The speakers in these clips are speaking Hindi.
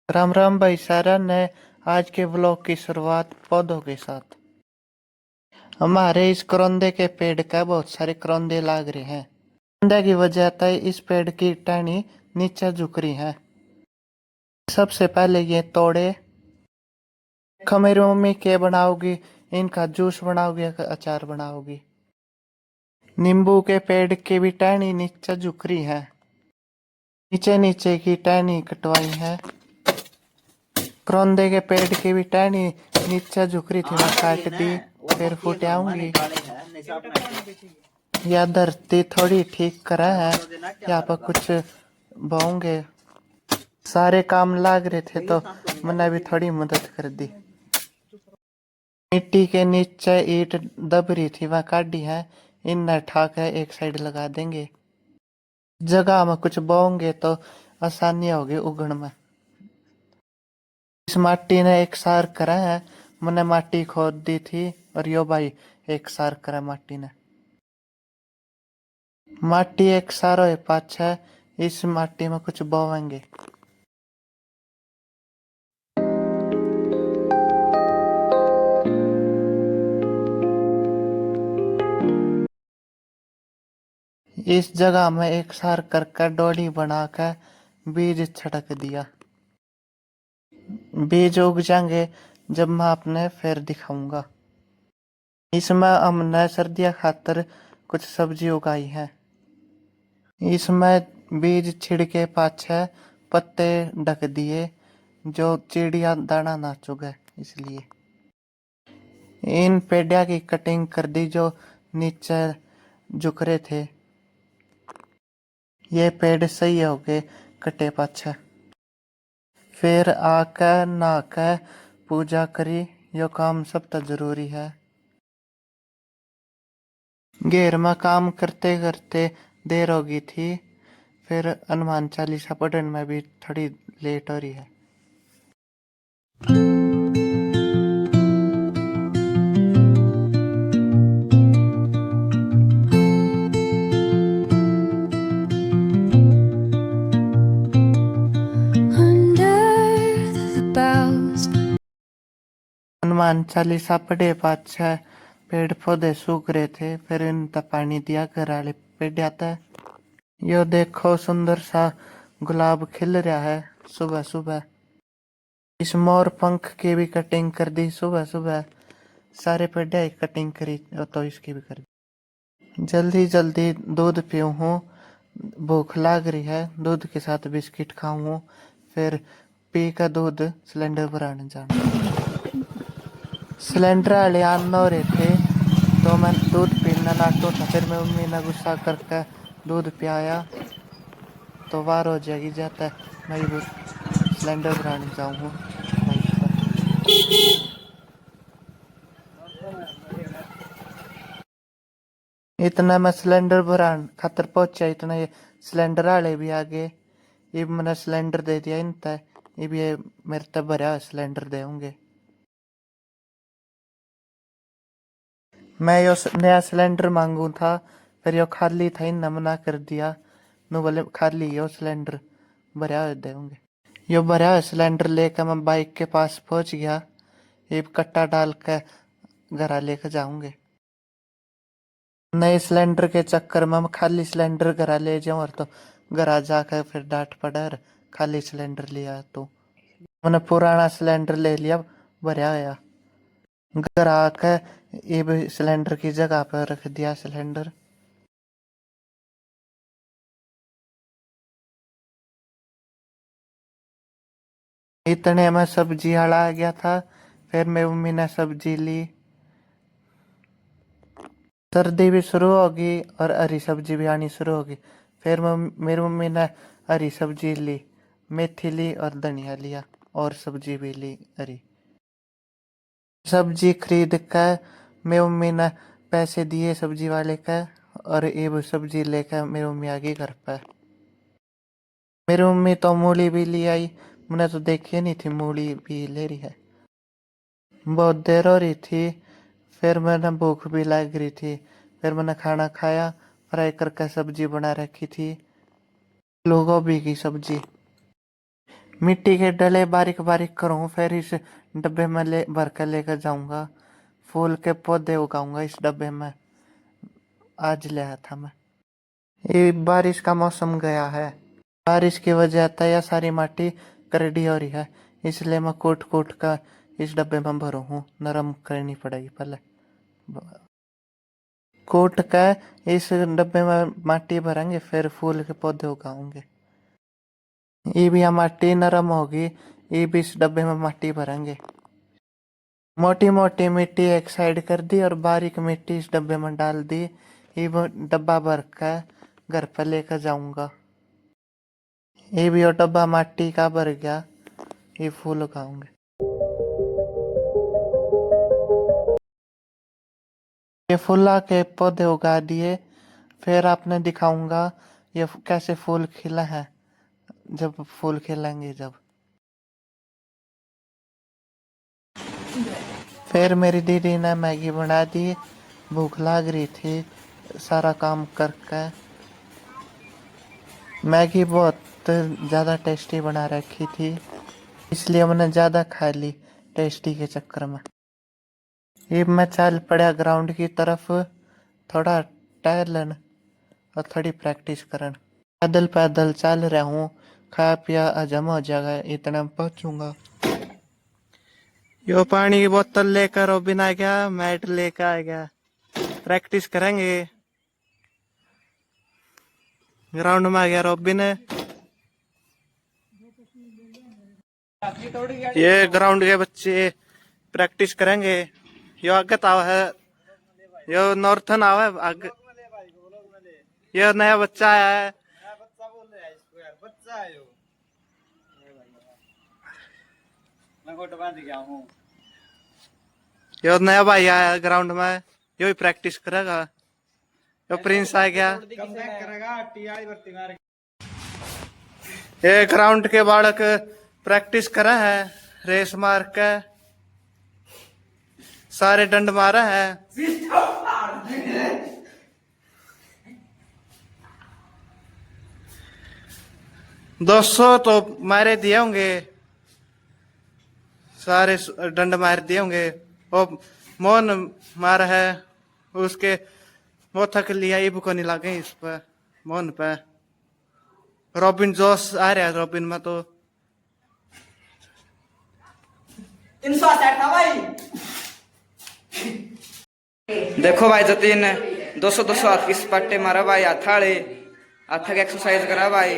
राम राम भाई सारा ने। आज के व्लॉग की शुरुआत पौधों के साथ। हमारे इस करौंदे के पेड़ का बहुत सारे करौंदे लाग रहे हैं। करौंदे की वजह से इस पेड़ की टहनी नीचे झुक रही है। सबसे पहले ये तोड़े। देखो मेरी मम्मी के बनाओगी, इनका जूस बनाओगी या अचार बनाओगी। नींबू के पेड़ की भी टहनी नीचे झुक रही है। नीचे नीचे की टहनी कटवाई है। करौंदे के पेड़ की भी टहनी नीचे झुक रही थी, मैं काट दी, फिर फूट आऊंगी। यह धरती थोड़ी ठीक करा है, यहाँ पर कुछ बोंगे। सारे काम लाग रहे थे तो मैंने भी थोड़ी मदद कर दी। मिट्टी के नीचे ईंट दब रही थी, वह काटी है। इन ठाक है, एक साइड लगा देंगे। जगह में कुछ बोंगे तो आसानी होगी उगने में। इस माटी ने एक सार करा है, मैंने माटी खोद दी थी और यो भाई एक सार करा माटी ने। माटी एक सारो है पाछे, इस माटी में कुछ बोवेंगे। इस जगह में एक सार करके डोली बनाकर बीज छिड़क दिया। बीज उग जाएंगे जब मैं आपने फिर दिखाऊंगा। इसमें हमने सर्दियाँ खातर कुछ सब्जी उगाई है। इसमें बीज छिड़के पाछे पत्ते ढक दिए, जो चिड़िया दाना ना चुगे इसलिए। इन पेड़िया की कटिंग कर दी जो नीचे झुक रहे थे। ये पेड़ सही हो गए कटे पाछे। फिर आके नहाके पूजा करी, यो काम सब तो जरूरी है। घेर में काम करते करते देर हो गई थी, फिर हनुमान चालीसा पढ़ने में भी थोड़ी लेट हो रही है। हनुमान चालीसा पढ़े पाछे पेड़ पौधे सूख रहे थे, फिर इन तक पानी दिया घर वाले पेड़ आता। यो देखो सुंदर सा गुलाब खिल रहा है सुबह सुबह। इस मोर पंख की भी कटिंग कर दी सुबह सुबह। सारे पेड़ की कटिंग करी तो इसकी भी कर दी। जल्दी जल्दी दूध पीऊँ हूँ, भूख लाग रही है। दूध के साथ बिस्किट खाऊँ हूँ, फिर पी कर दूध सिलेंडर भराने जाना। सिलेंडर वाले आन हो रहे थे तो मैं दूध पीना ना तो था, फिर मैं मम्मी ने गुस्सा करके दूध पियाया तो वार हो जाएगी जाता है। मैं भी सिलेंडर भराने जाऊँ बाइक पर। इतना मैं सिलेंडर भरान खातर पहुंचा, इतना ये सिलेंडर वाले भी आ गए। ये मैंने सिलेंडर दे दिया इनता, ये भी मेरे तक भरा सिलेंडर देंगे। मैं यो नया सिलेंडर मांगू था, फिर यो खाली था, इन मना कर दिया। नु बोले खाली यो सिलेंडर भरा देंगे। यो भरा सिलेंडर लेकर मैं बाइक के पास पहुंच गया। ये कट्टा डाल कर घर लेकर जाऊंगे। नए सिलेंडर के चक्कर में मैं खाली सिलेंडर घर ले जाऊं और तो घर जाकर फिर डांट पड़ा और खाली सिलेंडर लिया तो मैंने पुराना सिलेंडर ले लिया भरा आया। घर आकर ये भी सिलेंडर की जगह पर रख दिया सिलेंडर। इतने में सब्जी वाला आ गया था, फिर मेरी मम्मी ने सब्जी ली। सर्दी भी शुरू होगी और हरी सब्जी भी आनी शुरू होगी। फिर मेरी मम्मी ने हरी सब्जी ली, मेथी ली और धनिया लिया और सब्जी भी ली हरी। सब्जी खरीद कर मेरी मम्मी ने पैसे दिए सब्जी वाले का, और ये वो सब्जी लेकर मेरी मम्मी आ गई घर पर। मेरी मम्मी तो मूली भी ले आई, मैंने तो देखी नहीं थी मूली भी ले रही है। बहुत देर हो रही थी, फिर मैंने भूख भी लग रही थी, फिर मैंने खाना खाया। फ्राई करके सब्जी बना रखी थी, फूल गोभी की सब्जी। मिट्टी के डले बारीक बारीक करूँ, फिर इस डब्बे में ले भर कर लेकर जाऊंगा। फूल के पौधे उगाऊंगा इस डब्बे में। आज लाया था मैं। ये बारिश का मौसम गया है। बारिश की वजह से यह सारी माटी करड़ी हो रही है, इसलिए मैं कोट कोट का इस डब्बे में भरू हूँ। नरम करनी पड़ेगी पहले। कोट का इस डब्बे में माटी भरेंगे, फिर फूल के पौधे उगाओगे। ये भी माटी नरम होगी, ये भी इस डब्बे में माटी भरेंगे। मोटी मोटी मिट्टी एक साइड कर दी और बारीक मिट्टी इस डब्बे में डाल दी। ये डब्बा भर कर घर पर लेकर जाऊंगा। ये भी और डब्बा माटी का भर गया। ये फूल उगाऊंगे। ये फूला के पौधे उगा दिए, फिर आपने दिखाऊंगा ये कैसे फूल खिला है। जब फूल खिलेंगे जब। फिर मेरी दीदी ने मैगी बना दी। भूख लग रही थी सारा काम करके। मैगी बहुत ज़्यादा टेस्टी बना रखी थी, इसलिए मैंने ज़्यादा खा ली टेस्टी के चक्कर में। ये मैं चल पड़ा ग्राउंड की तरफ, थोड़ा टहलन और थोड़ी प्रैक्टिस करन। पैदल पैदल चल रहा हूँ, खा पिया हजम हो जाएगा, इतना पहुंचूंगा। यो पानी की बोतल लेकर रोबिन आ गया, मैट लेकर आ गया। प्रैक्टिस करेंगे। ग्राउंड में आ गया रोबिन। ये ग्राउंड के बच्चे प्रैक्टिस करेंगे। यो आगे आवा है, यो नॉर्थन आवा है आगे। ये नया बच्चा आया है। यो नया भाई आया है ग्राउंड में, यो भी प्रैक्टिस करेगा। यो प्रिंस आ गया। ये ग्राउंड के बालक प्रैक्टिस करे है, रेस मार के सारे डंड मारा है। 200 तो मारे दिए होंगे, सारे डंड मार दिए होंगे। वो मोहन मार है उसके, वो थक लिया, इब को नहीं लागे इस पर मोहन पे। रॉबिन जोश आ रहा है रॉबिन में तो। 360 था भाई। देखो भाई जतीन 200 हाथ की स्पट्टे मारा भाई, हाथाड़े हाथ की एक्सरसाइज करा भाई।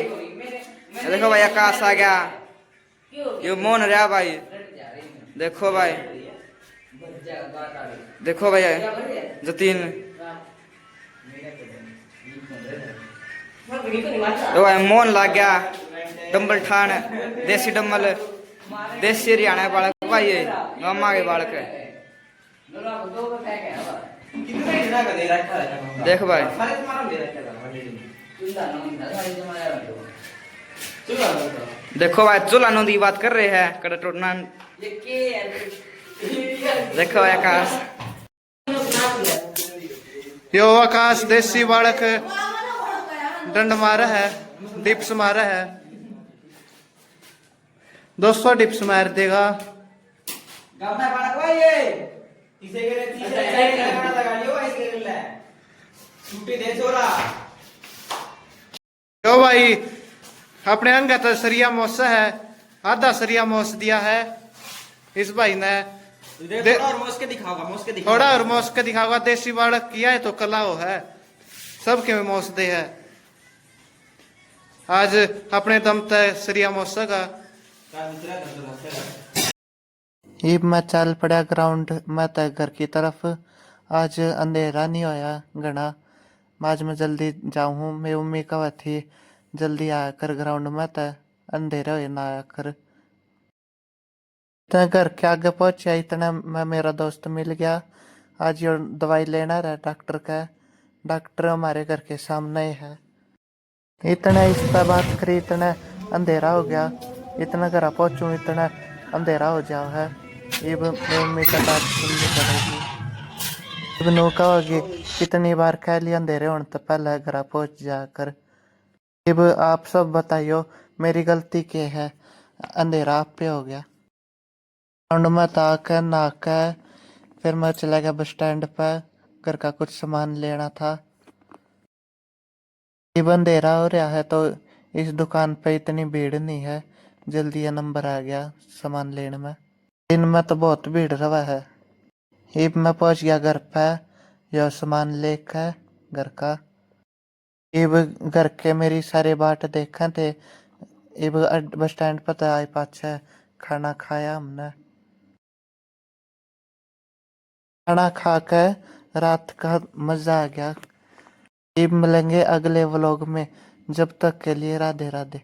देखो भाई आकाश आ गया, ये मोहन रहा भाई। देखो भाई, देखो भाई जतीन, तो भाई मोहन लग गया डंबल ठान, देसी डंबल, देसी हरियाणा बालक भाई, ये गामा के बालक है। देख भाई, देखो भाई चूल्हा की बात कर रहे हैं कड़ा टूटना। देखो भाई आकाश, यो आकाश देसी बालक डंड मारा है, डिप्स मारा है। 200 डिप्स मार देगा। यो भाई अपने अंग तो सरिया मोस है, आधा सरिया मोस दिया है इस भाई ने। थोड़ा और मोस के दिखाओगा, थोड़ा और मोस के दिखाओगा। देसी बालक किया है तो कला हो है, सबके में मोस दे है। आज अपने दम तक सरिया मोस का। ये मैं चल पड़ा ग्राउंड में तक घर की तरफ। आज अंधेरा नहीं होया घना, आज मैं जल्दी जाऊँ। मेरी मम्मी कहा थी जल्दी आया कर ग्राउंड में, तय अंधेरा हो ना आया कर। तय घर के आगे पहुंचा, इतना मैं मेरा दोस्त मिल गया। आज ये दवाई लेना रहा डॉक्टर का। डॉक्टर हमारे घर के सामने ही है। इतना इस पर बात करी, इतना अंधेरा हो गया। इतना घर पहुंचूं इतना अंधेरा हो जाओ है। ये मेरी मम्मी का बात सुननी पड़ेगी। नौका होगी कितनी बार कह लिया अंधेरे होने तो पहले घर पहुंच जाकर। अब आप सब बताइयो मेरी गलती क्या है। अंधेरा आप पे हो गया। राउंड में ताकर नहाकर फिर मैं चला गया बस स्टैंड पर, घर का कुछ सामान लेना था। ये अंधेरा हो रहा है तो इस दुकान पे इतनी भीड़ नहीं है, जल्दी ये नंबर आ गया सामान लेने में। दिन में तो बहुत भीड़ रहा है। अब मैं पहुंच गया घर पे, यह सामान लेकर घर का। अब घर के मेरी सारे बाट देखा थे। अब बस स्टैंड पर तो आए पाछे खाना खाया हमने। खाना खाकर रात का मजा आ गया। अब मिलेंगे अगले व्लॉग में, जब तक के लिए राधे राधे।